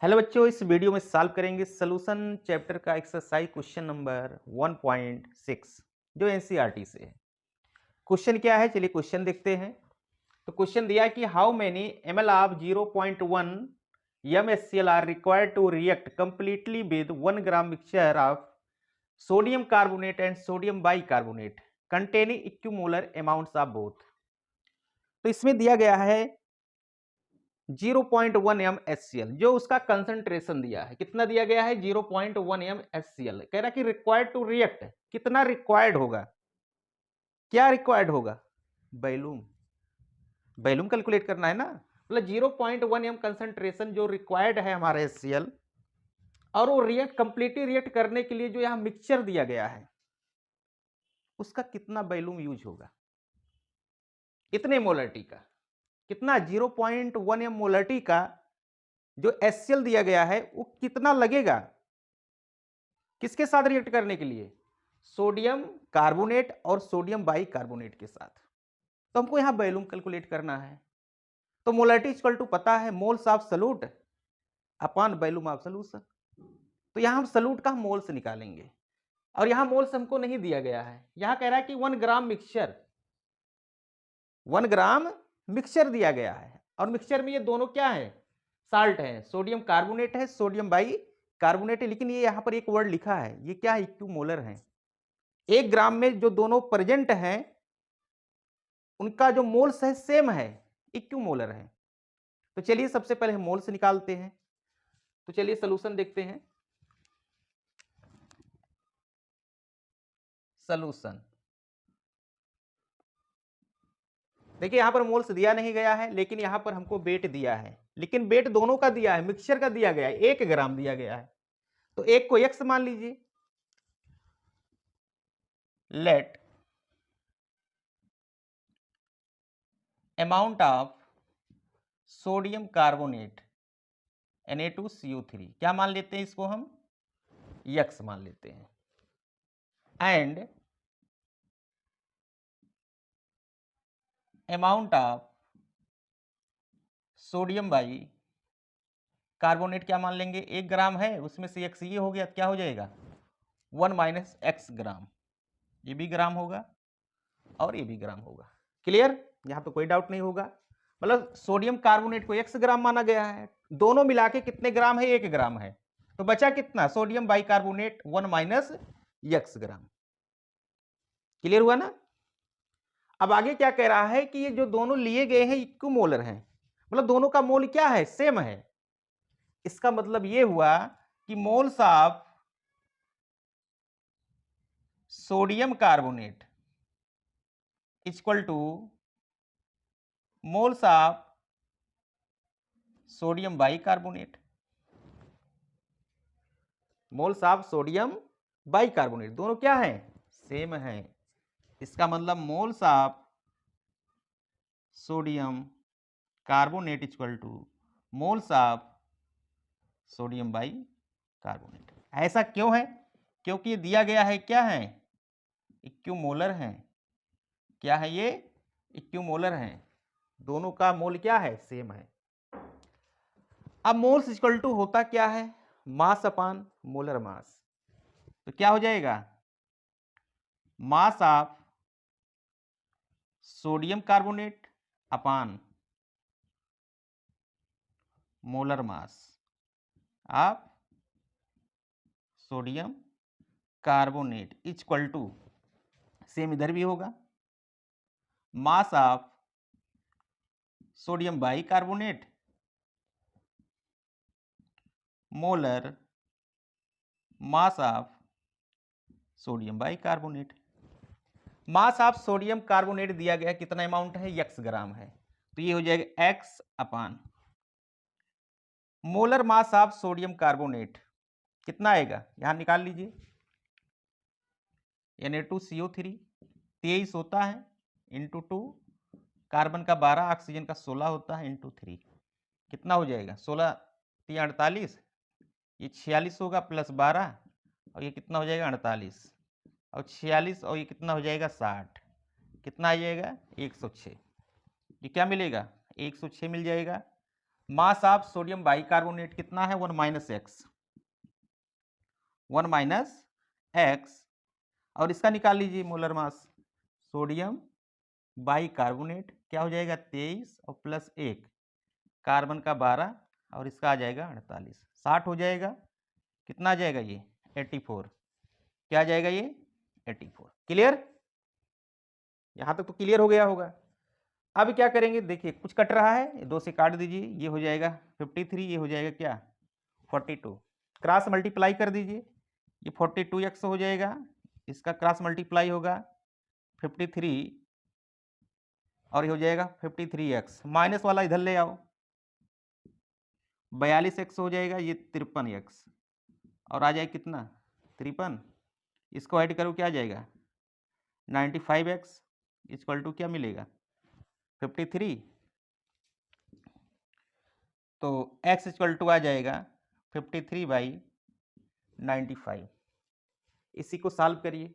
Hello बच्चों, इस video में सॉल्व करेंगे सॉल्यूशन चैप्टर का एक्सरसाइज क्वेश्चन नंबर 1.6 जो एनसीईआरटी से है। क्वेश्चन क्या है, चलिए क्वेश्चन देखते हैं। तो क्वेश्चन दिया है कि how many ml of 0.1 MSCl are required to react completely with 1 gram mixture of sodium carbonate and sodium bicarbonate containing equimolar amounts of both. तो इसमें दिया गया है 0.1 MSCl जो उसका कंसंट्रेशन दिया है। कितना दिया गया है? 0.1 MSCl। कह रहा कि रिक्वायर्ड टू रिएक्ट, कितना रिक्वायर्ड होगा? क्या रिक्वायर्ड होगा? वैल्यूम। वैल्यूम कैलकुलेट करना है ना। मतलब 0.1 M कंसंट्रेशन जो रिक्वायर्ड है हमारे HCl, और वो रिएक्ट कंप्लीटली रिएक्ट करने के लिए जो यहाँ मिक्सचर दिया गया है उसका कितना वैल्यूम यूज होगा? इतने मोलरिटी का कितना? 0.1 M मोलरिटी का जो HCl दिया गया है वो कितना लगेगा किसके साथ रिएक्ट करने के लिए? सोडियम कार्बोनेट और सोडियम बाइकार्बोनेट के साथ। तो हमको यहां वैल्यूम कैलकुलेट करना है। तो मोलरिटी इक्वल टू पता है moles of solute upon volume of solution. तो यहां हम सॉल्यूट का मोल्स निकालेंगे, और यहां मोल्स हमको नहीं दिया गया है। यहां कह रहा है कि 1 ग्राम मिक्सचर, 1 ग्राम मिक्सचर दिया गया है, और मिक्सचर में ये दोनों क्या है? साल्ट है, सोडियम कार्बोनेट है, सोडियम बाइकार्बोनेट है। लेकिन ये यहां पर एक वर्ड लिखा है, ये क्या है? इक्विमोलर है। 1 ग्राम में जो दोनों प्रेजेंट हैं उनका जो मोल्स है सेम है, इक्विमोलर है। तो चलिए सबसे पहले हम मोल्स निकालते हैं। तो चलिए सॉल्यूशन देखते हैं। सॉल्यूशन देखिए, यहां पर मोल्स दिया नहीं गया है, लेकिन यहां पर हमको वेट दिया है। लेकिन वेट दोनों का दिया है, मिक्सचर का दिया गया है, 1 ग्राम दिया गया है। तो एक को x मान लीजिए। Let amount of sodium carbonate Na2CO3 क्या मान लेते हैं? इसको हम x मान लेते हैं। And amount of sodium by carbonate क्या मान लेंगे? 1 ग्राम है, उसमें से x ये हो गया, क्या हो जाएगा? 1 माइनस x ग्राम। ये भी ग्राम होगा और ये भी ग्राम होगा। क्लियर? यहां तो कोई डाउट नहीं होगा। मतलब सोडियम कार्बोनेट को x ग्राम माना गया है, दोनों मिला के कितने ग्राम है? 1 ग्राम है। तो बचा कितना? सोडियम बाइकार्बोनेट 1 माइनस x ग्राम। क्लियर हुआ ना? अब आगे क्या कह रहा है कि ये जो दोनों लिए गए हैं इक्विमोलर हैं, मतलब दोनों का मोल क्या है? सेम है। इसका मतलब ये हुआ कि moles of sodium carbonate equal two moles of sodium bicarbonate. Moles of sodium bicarbonate दोनों क्या है? सेम है। इसका मतलब moles of sodium carbonate equal two moles of sodium bicarbonate. ऐसा क्यों है? क्योंकि ये दिया गया है क्या है? इक्विमोलर है। क्या है ये? इक्विमोलर है। दोनों का मोल क्या है? सेम है। अब मोल्स इक्वल टू होता क्या है? Mass upon molar mass. तो क्या हो जाएगा? Mass of sodium carbonate upon molar mass of sodium carbonate equal to, same इधर भी होगा, mass of sodium bicarbonate molar mass of sodium bicarbonate. Mass of sodium carbonate दिया गया कितना अमाउंट है? x ग्राम है। तो ये हो जाएगा x upon molar mass of sodium carbonate कितना आएगा? यहां निकाल लीजिए। Na2CO3 23 होता है इंटू 2, कार्बन का 12, ऑक्सीजन का 16 होता है इंटू 3। कितना हो जाएगा? 16 3 48, ये 46 होगा प्लस 12, और ये कितना हो जाएगा? 48, और 46, और ये कितना हो जाएगा? 60। कितना आ जाएगा? 106। ये क्या मिलेगा? 106 मिल जाएगा। मास ऑफ सोडियम बाइकार्बोनेट कितना है 1 माइनस एक्स, 1 माइनस एक्स, और इसका निकाल लीजिए मोलर मास। सोडियम बाइकार्बोनेट क्या हो जाएगा 23 और प्लस 1 कार्बन का 12 और इसका आ जाएगा 48, 60 हो जाएगा। कितना आ जाएगा ये 84, क्या आ जाएगा ये 84। क्लियर, यहां तक तो क्लियर हो गया होगा। अब क्या करेंगे, देखिए कुछ कट रहा है, 2 से काट दीजिए, ये हो जाएगा 53, ये हो जाएगा क्या 42, क्रॉस मल्टीप्लाई कर दीजिए, ये 42x हो जाएगा, इसका क्रॉस मल्टीप्लाई होगा 53 और ये हो जाएगा 53x, माइनस वाला इधर ले आओ 42x हो जाएगा, ये 53x और आ जाएगा कितना 53, इसको ऐड करो क्या आ जाएगा 95x इक्वल टू क्या मिलेगा 53, तो x इक्वल टू आ जाएगा 53/95। इसी को सॉल्व करिए,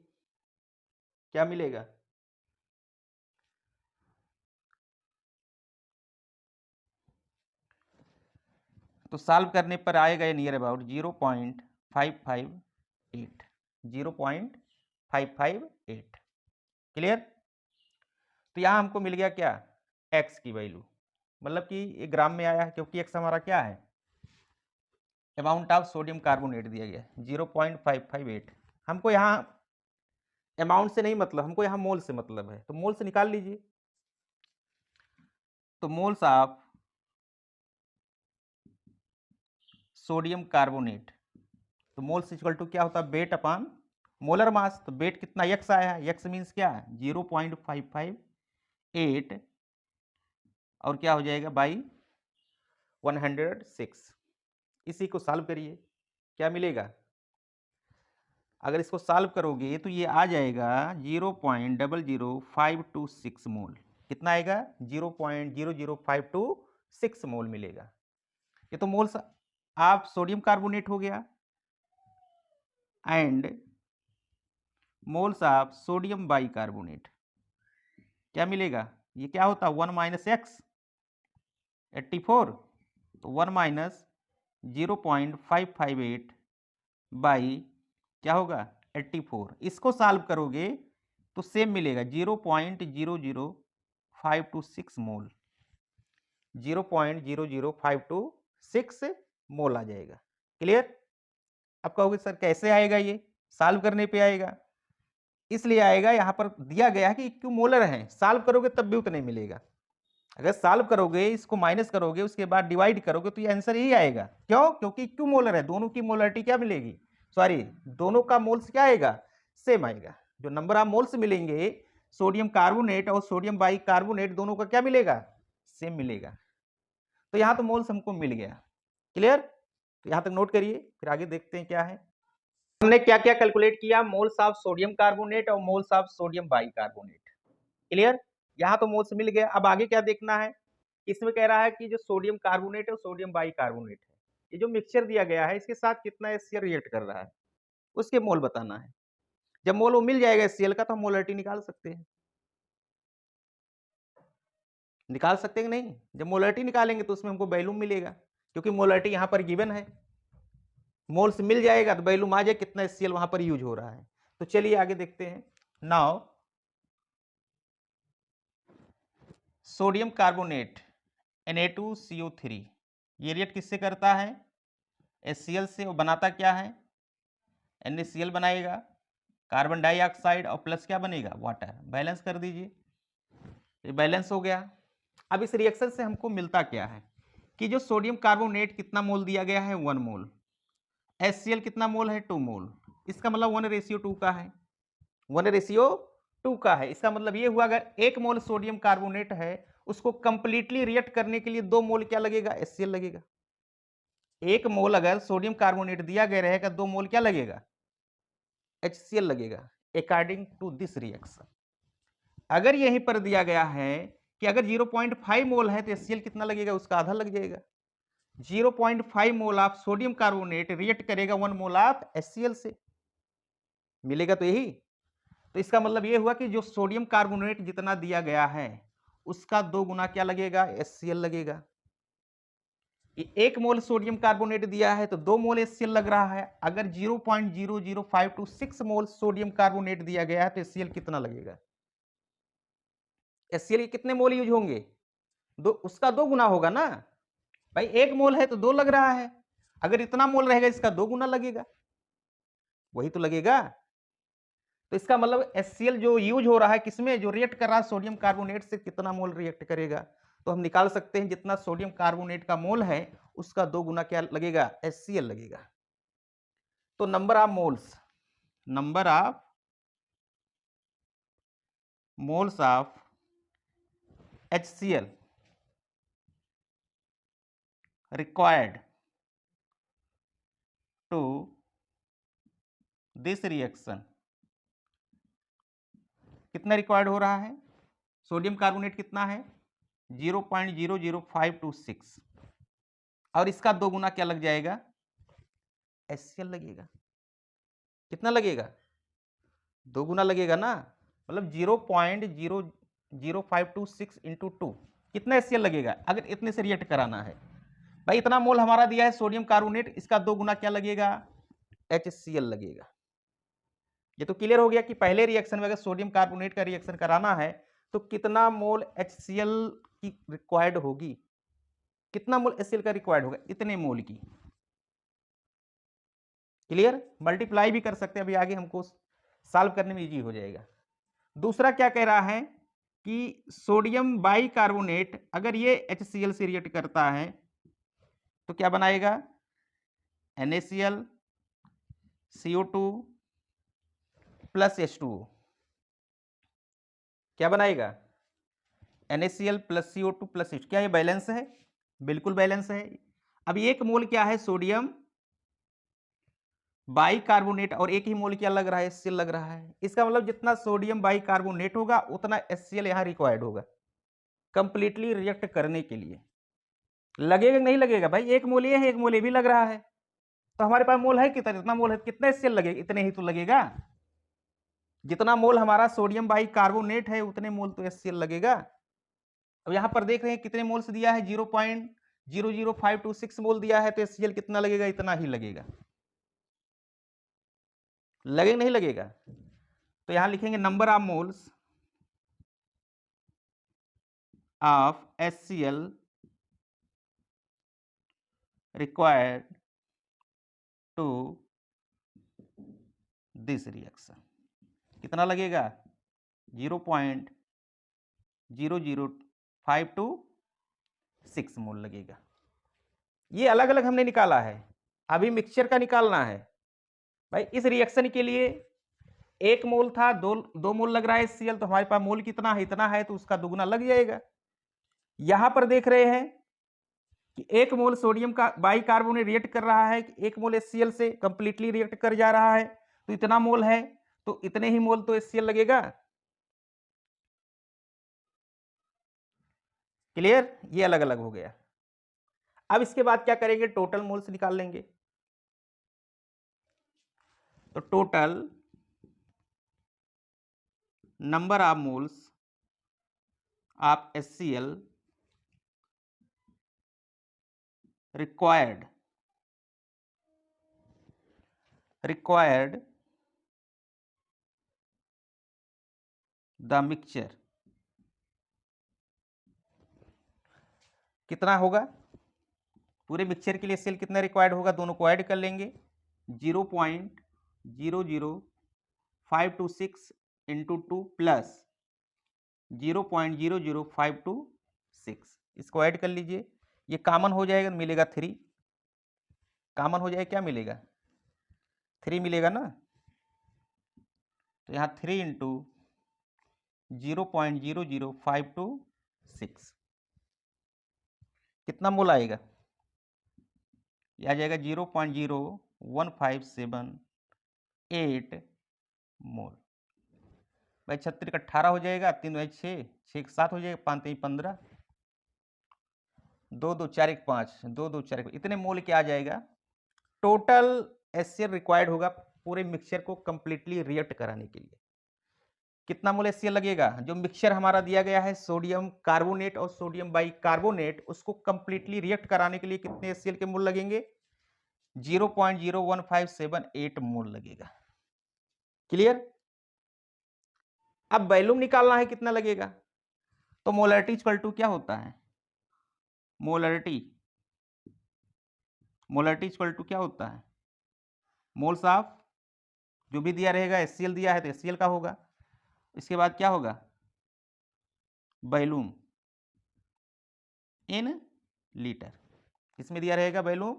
क्या मिलेगा, तो सॉल्व करने पर आएगा ये नियर अबाउट 0.558, 0.558। क्लियर, तो यहाँ हमको मिल गया क्या x की वैल्यू, मतलब कि ये ग्राम में आया है क्योंकि x हमारा क्या है अमाउंट ऑफ सोडियम कार्बोनेट दिया गया 0.558। हमको यहाँ अमाउंट से नहीं मतलब, हमको यहाँ मोल से मतलब है, तो मोल से निकाल लीजिए। तो मोल्स ऑफ सोडियम कार्बोनेट, तो मोल्स इक्वल टू क्या होता है वेट अपॉन मोलर मास, तो वेट कितना x आया है, x मीन्स क्या है 0.558 और क्या हो जाएगा बाई 106। इसी को सॉल्व करिए, क्या मिलेगा, अगर इसको सॉल्व करोगे तो ये आ जाएगा 0.00526 मोल। कितना आएगा 0.00526 मोल मिलेगा। ये तो मोल्स आप सोडियम कार्बोनेट हो गया and moles of sodium bicarbonate क्या मिलेगा, ये क्या होता है 1 माइनस एक्स 84, तो 1 माइनस 0.558 बाई क्या होगा 84, इसको सॉल्व करोगे तो सेम मिलेगा 0.00526 मोल, 0.00526 मोल आ जाएगा। क्लियर, आप कहोगे सर कैसे आएगा, ये सॉल्व करने पे आएगा, इसलिए आएगा यहाँ पर दिया गया है कि क्यों मोलर है, सॉल्व करोगे तब भी उतना ही मिलेगा। अगर सॉल्व करोगे इसको माइनस करोगे उसके बाद डिवाइड करोगे तो ये आंसर यही आएगा। क्यों, क्योंकि क्यों मोलर है, दोनों की मोलरिटी क्या मिलेगी, सॉरी दोनों का मोल्स क्या आएगा सेम आएगा। जो नंबर ऑफ मोल्स मिलेंगे सोडियम कार्बोनेट और सोडियम बाइकार्बोनेट दोनों का क्या मिलेगा सेम मिलेगा। तो यहाँ तो मोल्स हमको मिल गया। क्लियर, तो यहाँ तक नोट करिए, फिर आगे देखते हैं क्या है। हमने क्या क्या कैलकुलेट किया, मोल्स ऑफ सोडियम कार्बोनेट और moles of sodium bicarbonate. Clear, यहाँ तो मोल्स मिल गया। अब आगे क्या देखना है, इसमें कह रहा है कि जो सोडियम कार्बोनेट और सोडियम बाइकार्बोनेट है, ये जो मिक्सचर दिया गया है इसके साथ कितना HCl रिएक्ट कर रहा है, उसके मोल बताना है। जब मोल वो मिल जाएगा HCl का तो हम मोलरिटी निकाल सकते हैं, निकाल सकते हैं कि नहीं। जब मोलरिटी निकालेंगे तो उसमें हमको वैल्यूम मिलेगा, क्योंकि मोलरिटी यहाँ पर गिवन है, मोल्स मिल जाएगा तो वैल्यूम आ जाए कितना HCl वहां पर यूज हो रहा है। तो चलिए आगे देखते हैं। नाउ सोडियम कार्बोनेट Na2CO3 ये रिएक्ट किससे करता है HCl से, वो बनाता क्या है NaCl बनाएगा, कार्बन डाइऑक्साइड और प्लस क्या बनेगा वाटर, बैलेंस कर दीजिए, ये बैलेंस हो गया। अब इस रिएक्शन से हमको मिलता क्या है कि जो सोडियम कार्बोनेट कितना मोल दिया गया है 1 मोल, HCl कितना मोल है 2 मोल, इसका मतलब 1:2 का है, 1:2 का है। इसका मतलब ये हुआ अगर 1 मोल सोडियम कार्बोनेट है उसको कंप्लीटली रिएक्ट करने के लिए 2 मोल क्या लगेगा HCl लगेगा। 1 मोल अगर सोडियम कार्बोनेट दिया गया रहेगा 2 मोल क्या लगेगा HCl लगेगा अकॉर्डिंग टू दिस रिएक्शन। अगर यहीं पर दिया गया है कि अगर 0.5 मोल है तो HCl कितना लगेगा उसका आधा लग जाएगा। 0.5 mole of sodium carbonate react करेगा 1 मोल ऑफ HCl से, मिलेगा तो यही। तो इसका मतलब ये हुआ कि जो सोडियम कार्बोनेट जितना दिया गया है उसका 2 गुना क्या लगेगा HCl लगेगा। 1 मोल सोडियम कार्बोनेट दिया है तो 2 मोल HCl लग रहा है। अगर 0.00526 मोल सोडियम कार्बोनेट दिया गया है तो HCl कितना लगेगा? HCl के कितने मोल यूज होंगे? दो, उसका 2 गुना होगा ना भाई। 1 मोल है तो 2 लग रहा है, अगर इतना मोल रहेगा इसका 2 गुना लगेगा, वही तो लगेगा। तो इसका मतलब HCl जो यूज हो रहा है किसमें, जो रिएक्ट कर रहा है सोडियम कार्बोनेट से, कितना मोल रिएक्ट करेगा? तो हम निकाल सकते हैं जितना सोडियम कार्बोनेट का मोल है उसका 2 गुना क्या लगेगा? HCl लगेगा। तो number of moles of HCl required to this reaction कितना रिक्वायर्ड हो रहा है? सोडियम कार्बोनेट कितना है? 0.00526 और इसका 2 गुना क्या लग जाएगा? HCl लगेगा। कितना लगेगा? 2 गुना लगेगा ना, मतलब 0.00526 इंटू 2 कितना HCl लगेगा अगर इतने से रिएक्ट कराना है? भाई इतना मोल हमारा दिया है सोडियम कार्बोनेट, इसका 2 गुना क्या लगेगा? HCl लगेगा। ये तो क्लियर हो गया कि पहले रिएक्शन में अगर सोडियम कार्बोनेट का रिएक्शन कराना है तो कितना मोल HCl की रिक्वायर्ड होगी, कितना मोल HCl का रिक्वायर्ड होगा? इतने मोल की। क्लियर? मल्टीप्लाई भी कर सकते हैं, अभी आगे हमको सॉल्व करने में इजी हो जाएगा। दूसरा क्या कह रहा है कि सोडियम बाइकार्बोनेट अगर ये HCl से रिएक्ट करता है तो क्या बनाएगा? NaCl CO2 plus H2O। क्या बनाएगा? NaCl plus CO2 plus H2। क्या ये बैलेंस है? बिल्कुल बैलेंस है। अब 1 मोल क्या है सोडियम बाइकार्बोनेट और 1 ही मोल क्या लग रहा है? HCl लग रहा है। इसका मतलब जितना सोडियम बाइकार्बोनेट होगा उतना HCl यहां रिक्वायर्ड होगा कंप्लीटली रिएक्ट करने के लिए। लगेगा नहीं लगेगा? भाई 1 मोल ये है, 1 मोल ये भी लग रहा है, तो हमारे पास मोल है कितना? जितना मोल है कितना HCl लगेगा? इतने ही तो लगेगा। जितना मोल हमारा सोडियम बाइकार्बोनेट है उतने मोल तो HCl लगेगा। अब यहां पर देख रहे हैं कितने मोल्स दिया है? 0.00526 मोल दिया है, तो HCl कितना लगेगा? इतना ही लगेगा। लगेगा नहीं लगेगा? तो यहां लिखेंगे number of moles of HCl required to this reaction कितना लगेगा? 0.00526 मोल लगेगा। ये अलग अलग हमने निकाला है, अभी मिक्सचर का निकालना है। भाई इस रिएक्शन के लिए 1 मोल था, 2 मोल लग रहा है HCl, तो हमारे पास मोल कितना है? इतना है, तो उसका दुगुना लग जाएगा। यहां पर देख रहे हैं कि 1 मोल सोडियम का बाइकार्बोनेट रिएक्ट कर रहा है, 1 मोल HCl से कंप्लीटली रिएक्ट कर जा रहा है, तो इतना मोल है, तो इतने ही मोल तो HCl लगेगा। क्लियर? ये अलग अलग हो गया। अब इसके बाद क्या करेंगे? टोटल मोल्स निकाल लेंगे। तो total number of moles of HCl required the mixture कितना होगा? पूरे मिक्सचर के लिए HCl कितना रिक्वायर्ड होगा? दोनों को ऐड कर लेंगे। 0.00526 इंटू 2 प्लस 0.00526, इसको ऐड कर लीजिए। ये कॉमन हो जाएगा, मिलेगा 3। कॉमन हो जाए क्या मिलेगा? 3 मिलेगा ना। तो यहाँ 3 इंटू 0.00526 कितना मोल आएगा? ये आ जाएगा 0.01578 मोल। भाई 36 का 18 हो जाएगा, 3 2 6, 6 7 हो जाएगा, 5 3 15, 2 2 4 1 5, 2 2 4 1, इतने मोल क्या आ जाएगा? टोटल HCl रिक्वायर्ड होगा पूरे मिक्सचर को कंप्लीटली रिएक्ट कराने के लिए। कितना मोल HCl लगेगा? जो मिक्सचर हमारा दिया गया है सोडियम कार्बोनेट और सोडियम बाइकार्बोनेट, उसको कंप्लीटली रिएक्ट कराने के लिए कितने HCl के मोल लगेंगे? 0.01578 मोल लगेगा। क्लियर? अब वैल्यूम निकालना है, कितना लगेगा? तो मोलरिटी इक्वल टू क्या होता है? मोलरिटी इक्वल टू क्या होता है? मोल्स ऑफ, जो भी दिया रहेगा HCl दिया है तो HCl का होगा। इसके बाद क्या होगा? Volume in litre. किसमें दिया रहेगा? वैल्यूम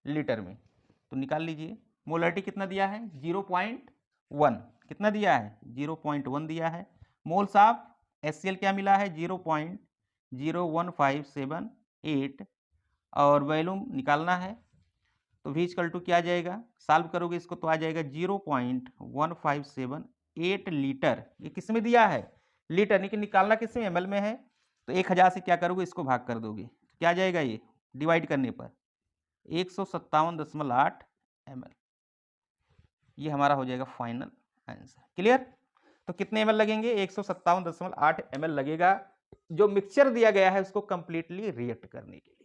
लीटर में। तो निकाल लीजिए। मोलरिटी कितना दिया है? 0.1। कितना दिया है? 0.1 दिया है। मोल्स ऑफ HCl क्या मिला है? 0.01578 और वैल्यूम निकालना है तो V इक्वल टू क्या आ जाएगा? सॉल्व करोगे इसको तो आ जाएगा 0.1578 लीटर। ये किस में दिया है? लीटर। लेकिन निकालना किस में? ml में है। तो 1000 से क्या करोगे? इसको भाग कर दोगे, क्या आ जाएगा? ये डिवाइड करने पर 157.8 ml। ये हमारा हो जाएगा फाइनल आंसर। क्लियर? तो कितने ml लगेंगे? 157.8 ml लगेगा, जो मिक्सचर दिया गया है उसको कंप्लीटली रिएक्ट करने के लिए।